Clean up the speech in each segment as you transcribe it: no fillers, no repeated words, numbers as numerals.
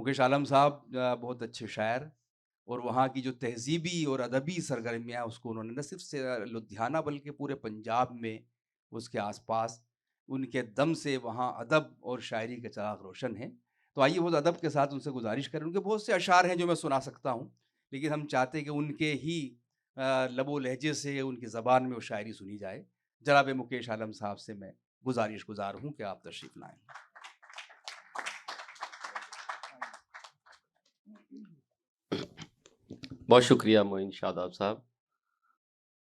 मुकेश आलम साहब बहुत अच्छे शायर और वहाँ की जो तहज़ीबी और अदबी सरगर्मियाँ उसको उन्होंने न सिर्फ़ से लुधियाना बल्कि पूरे पंजाब में, उसके आस-पास, उनके दम से वहाँ अदब और शायरी के चराग रोशन हैं। तो आइए उस अदब के साथ उनसे गुज़ारिश करें, उनके बहुत से अशआर हैं जो मैं सुना सकता हूँ, लेकिन हम चाहते हैं कि उनके ही लबो लहज़े से उनकी ज़बान में वो शायरी सुनी जाए। जनाब मुकेश आलम साहब से मैं गुज़ारिश-गुज़ार हूँ कि आप तशरीफ़ लाएँ। बहुत शुक्रिया मोइन शादाब साहब।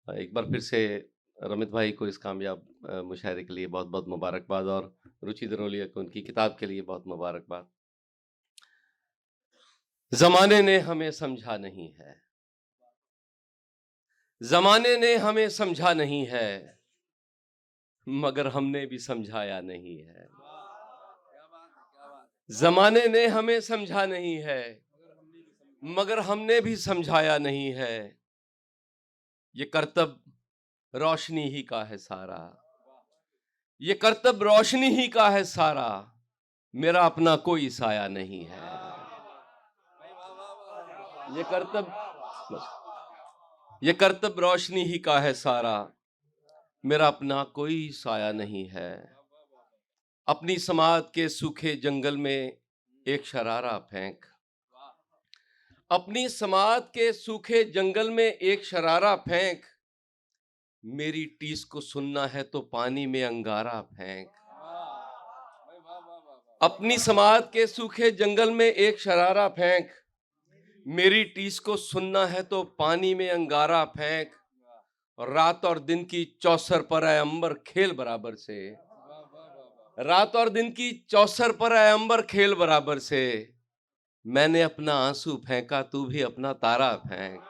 एक बार फिर से रमित भाई को इस कामयाब मुशायरे के लिए बहुत बहुत मुबारकबाद और रुचि दरोलिया को उनकी किताब के लिए बहुत मुबारकबाद। ज़माने ने हमें समझा नहीं है, ज़माने ने हमें समझा नहीं है, मगर हमने भी समझाया नहीं है। ज़माने ने हमें समझा नहीं है, मगर हमने भी समझाया नहीं है। ये करतब रोशनी ही का है सारा, ये करतब रोशनी ही का है सारा, मेरा अपना कोई साया नहीं है। ये करतब ये करतब रोशनी ही का है सारा, मेरा अपना कोई साया नहीं है। अपनी समात के सूखे जंगल में एक शरारा फेंक, अपनी समात के सूखे जंगल में एक शरारा फेंक, मेरी टीस को सुनना है तो पानी में अंगारा फेंक। अपनी समात के सूखे जंगल में एक शरारा फेंक, मेरी टीस को सुनना है तो पानी में अंगारा फेंक। और रात और दिन की चौसर पर है अंबर खेल बराबर से, रात और दिन की चौसर पर है अंबर खेल बराबर से, मैंने अपना आंसू फेंका तू भी अपना तारा फेंक।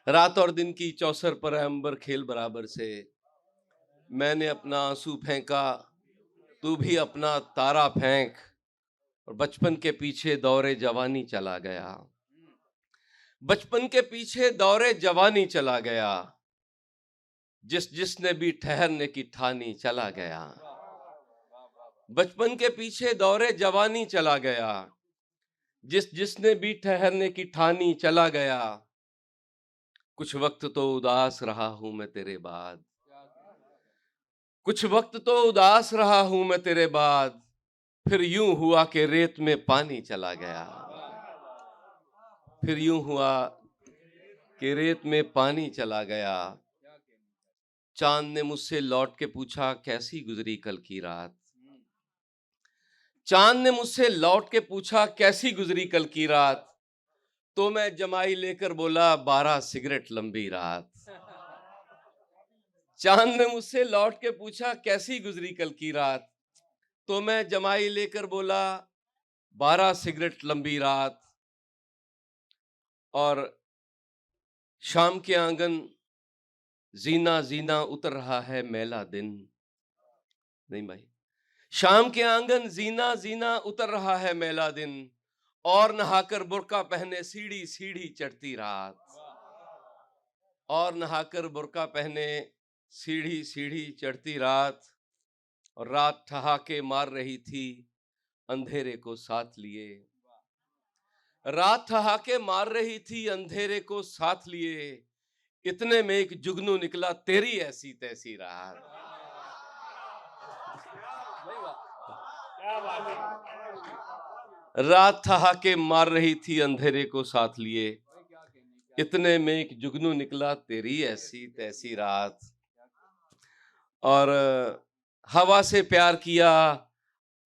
रात और दिन की चौसर पर है अंबर खेल बराबर से, मैंने अपना आंसू फेंका तू भी अपना तारा फेंक। और बचपन के पीछे दौरे जवानी चला गया, बचपन के पीछे दौरे जवानी चला गया, जिसने भी ठहरने की ठानी चला गया। बचपन के पीछे दौरे जवानी चला गया, जिसने भी ठहरने की ठानी चला गया। कुछ वक्त तो उदास रहा हूं मैं तेरे बाद, कुछ वक्त तो उदास रहा हूं मैं तेरे बाद, फिर यूं हुआ कि रेत में पानी चला गया, फिर यूं हुआ कि रेत में पानी चला गया। चांद ने मुझसे लौट के पूछा कैसी गुजरी कल की रात, चांद ने मुझसे लौट के पूछा कैसी गुजरी कल की रात, तो मैं जमाई लेकर बोला 12 सिगरेट लंबी रात। चांद ने मुझसे लौट के पूछा कैसी गुजरी कल की रात, तो मैं जमाई लेकर बोला 12 सिगरेट लंबी रात। और शाम के आंगन जीना जीना उतर रहा है मैला दिन, नहीं भाई, शाम के आंगन जीना जीना उतर रहा है मैला दिन, और नहाकर बुर्का पहने सीढ़ी सीढ़ी चढ़ती रात, और नहाकर बुर्का पहने सीढ़ी सीढ़ी चढ़ती रात। और रात ठहाके मार रही थी अंधेरे को साथ लिए, रात ठहाके मार रही थी अंधेरे को साथ लिए, इतने में एक जुगनू निकला तेरी ऐसी तैसी रात। रात ठहाके मार रही थी अंधेरे को साथ लिए, इतने में एक जुगनू निकला तेरी ऐसी तैसी रात। और हवा से प्यार किया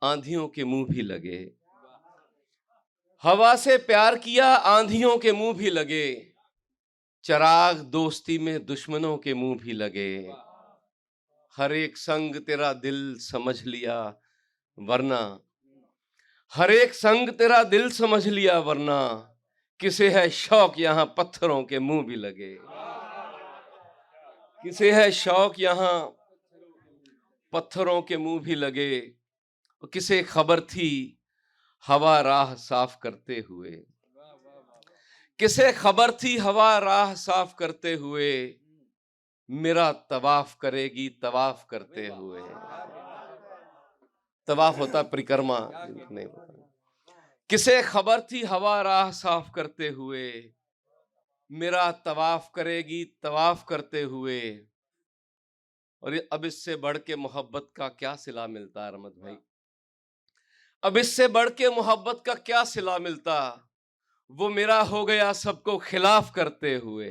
आंधियों के मुंह भी लगे, हवा से प्यार किया आंधियों के मुंह भी लगे, चिराग दोस्ती में दुश्मनों के मुंह भी लगे। हर एक संग तेरा दिल समझ लिया वरना, हर एक संग तेरा दिल समझ लिया वरना, किसे है शौक यहां पत्थरों के मुंह भी लगे, किसे है शौक यहां पत्थरों के मुंह भी लगे। किसे खबर थी हवा राह साफ करते हुए, किसे खबर थी हवा राह साफ करते हुए, मेरा तवाफ करेगी तवाफ करते हुए। तवाफ होता परिक्रमा, नहीं पता। किसे खबर थी हवा राह साफ करते हुए, मेरा तवाफ करेगी तवाफ करते हुए। और अब इससे बढ़ के मोहब्बत का क्या सिला मिलता है रहमत भाई, अब इससे बढ़ के मोहब्बत का क्या सिला मिलता, वो मेरा हो गया सबको खिलाफ करते हुए।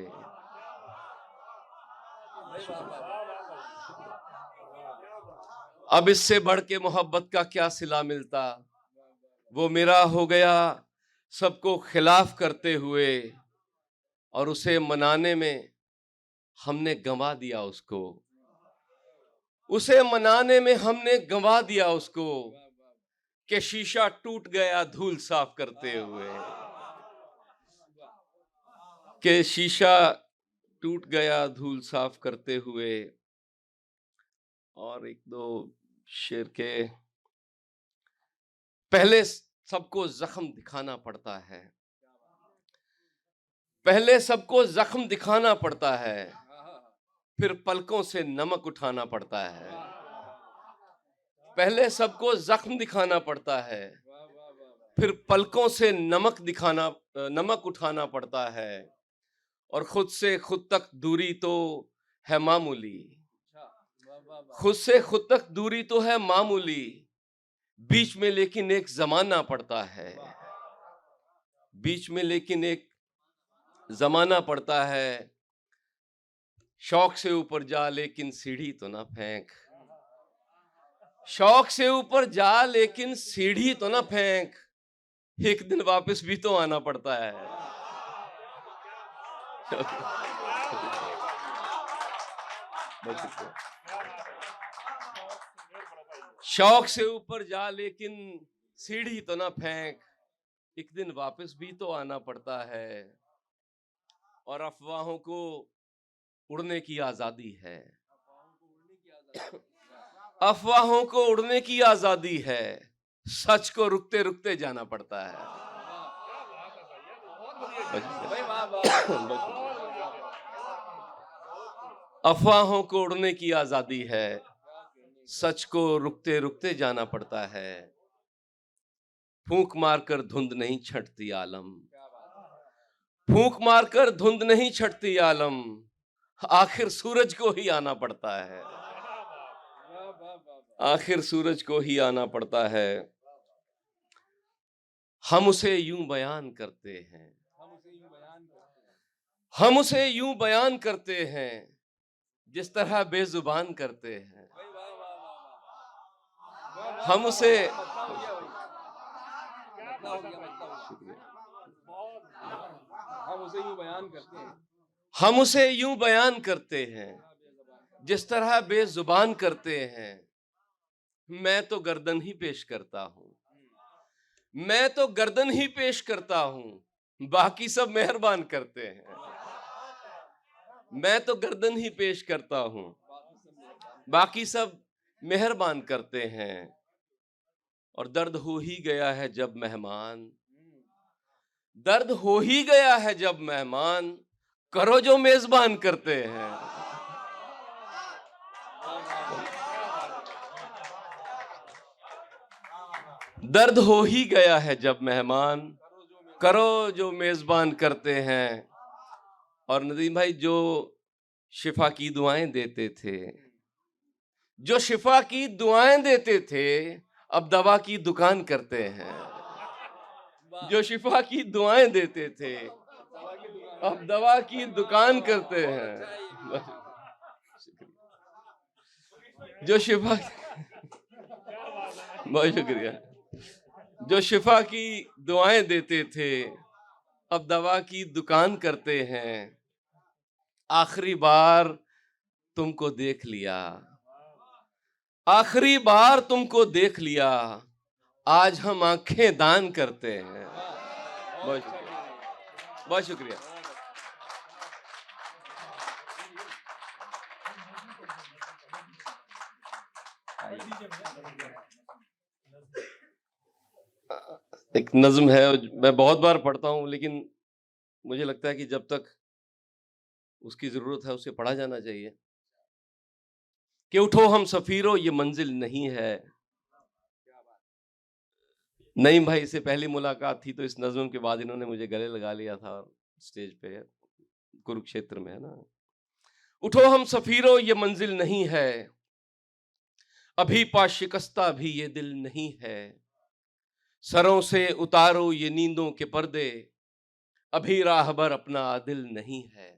अब इससे बढ़ के मोहब्बत का क्या सिला मिलता, वो मेरा हो गया सबको खिलाफ करते हुए। और उसे मनाने में हमने गंवा दिया उसको, उसे मनाने में हमने गंवा दिया उसको, कि शीशा टूट गया धूल साफ करते हुए, कि शीशा टूट गया धूल साफ करते हुए। और एक दो शेर के, पहले सबको जख्म दिखाना पड़ता है, पहले सबको जख्म दिखाना पड़ता है, फिर पलकों से नमक उठाना पड़ता है। पहले सबको जख्म दिखाना पड़ता है, फिर पलकों से नमक उठाना पड़ता है। और खुद से खुद तक दूरी तो है मामूली, खुद से खुद तक दूरी तो है मामूली, बीच में लेकिन एक जमाना पड़ता है, बीच में लेकिन एक जमाना पड़ता है। शौक से ऊपर जा लेकिन सीढ़ी तो ना फेंक, शौक से ऊपर जा लेकिन सीढ़ी तो ना फेंक, एक दिन वापस भी तो आना पड़ता है। शौक से ऊपर जा लेकिन सीढ़ी तो ना फेंक, एक दिन वापस भी तो आना पड़ता है। और अफवाहों को उड़ने की आजादी है, अफवाहों को उड़ने की आजादी है, सच को रुकते रुकते जाना पड़ता है। अफवाहों को उड़ने की आजादी है, सच को रुकते रुकते जाना पड़ता है। फूंक मारकर धुंध नहीं छटती आलम, फूंक मारकर धुंध नहीं छटती आलम, आखिर सूरज को ही आना पड़ता है, आखिर सूरज को ही आना पड़ता है। हम उसे यूं बयान करते हैं, हम उसे यूं बयान करते हैं, जिस तरह बेजुबान करते हैं। हम उसे हम उसे यूं बयान करते हैं, जिस तरह बेजुबान करते हैं। मैं तो गर्दन ही पेश करता हूं, मैं तो गर्दन ही पेश करता हूं, बाकी सब मेहरबान करते हैं। मैं तो गर्दन ही पेश करता हूं, बाकी सब मेहरबान करते हैं। और दर्द हो ही गया है जब मेहमान, दर्द हो ही गया है जब मेहमान, करो जो मेजबान करते हैं। दर्द हो ही गया है जब मेहमान, करो जो मेजबान करते हैं। और नदीम भाई जो शिफा की दुआएं देते थे, जो शिफा की दुआएं देते थे, अब दवा की दुकान करते हैं। जो शिफा की दुआएं देते थे, अब दवा की दुकान करते हैं। जो शिफा, बहुत शुक्रिया, जो शिफा की दुआएं देते थे, अब दवा की दुकान करते हैं। आखिरी बार तुमको देख लिया, आखिरी बार तुमको देख लिया, आज हम आंखें दान करते हैं। बहुत शुक्रिया, बहुत शुक्रिया। एक नज्म है, मैं बहुत बार पढ़ता हूं, लेकिन मुझे लगता है कि जब तक उसकी जरूरत है उसे पढ़ा जाना चाहिए। कि उठो हम सफीरों ये मंजिल नहीं है। नईम भाई से पहली मुलाकात थी तो इस नज़्म के बाद इन्होंने मुझे गले लगा लिया था स्टेज पे, कुरुक्षेत्र में, है ना। उठो हम सफीरों ये मंजिल नहीं है, अभी पा शिकस्ता भी ये दिल नहीं है। सरों से उतारो ये नींदों के पर्दे, अभी राहबर अपना दिल नहीं है।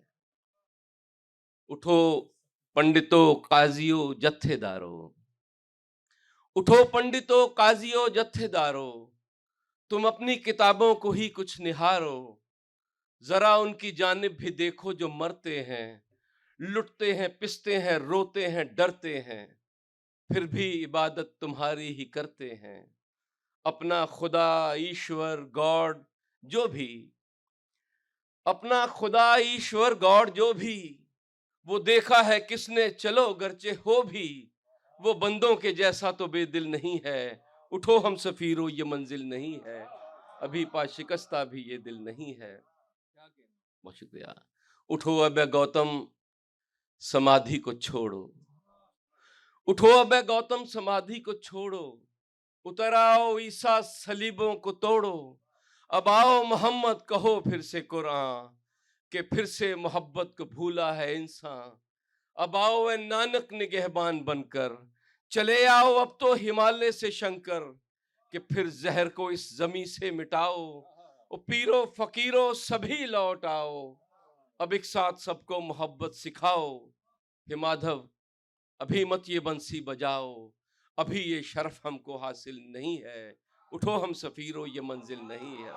उठो पंडितों काजियों जत्थेदारों, उठो पंडितों काजियों जत्थेदारों, तुम अपनी किताबों को ही कुछ निहारो। जरा उनकी जानिब भी देखो जो मरते हैं, लुटते हैं, पिसते हैं, रोते हैं, डरते हैं, फिर भी इबादत तुम्हारी ही करते हैं। अपना खुदा ईश्वर गॉड जो भी, अपना खुदा ईश्वर गॉड जो भी, वो देखा है किसने, चलो गरचे हो भी, वो बंदों के जैसा तो बेदिल नहीं है। उठो हम सफीरों ये मंजिल नहीं है, अभी पा शिकस्ता भी ये दिल नहीं है। बहुत शुक्रिया। उठो अब गौतम समाधि को छोड़ो, उठो अब गौतम समाधि को छोड़ो, उतर आओ ईसा सलीबों को तोड़ो। अब आओ मोहम्मद कहो फिर से कुरान, कि फिर से मोहब्बत को भूला है इंसान। अब आओ ए नानक निगहबान बनकर, चले आओ अब तो हिमालय से शंकर, कि फिर जहर को इस जमी से मिटाओ। ओ पीरो फकीरों सभी लौट आओ, अब एक साथ सबको मोहब्बत सिखाओ। हे माधव अभी मत ये बंसी बजाओ, अभी ये शर्फ हमको हासिल नहीं है। उठो हम सफीरों ये मंजिल नहीं है।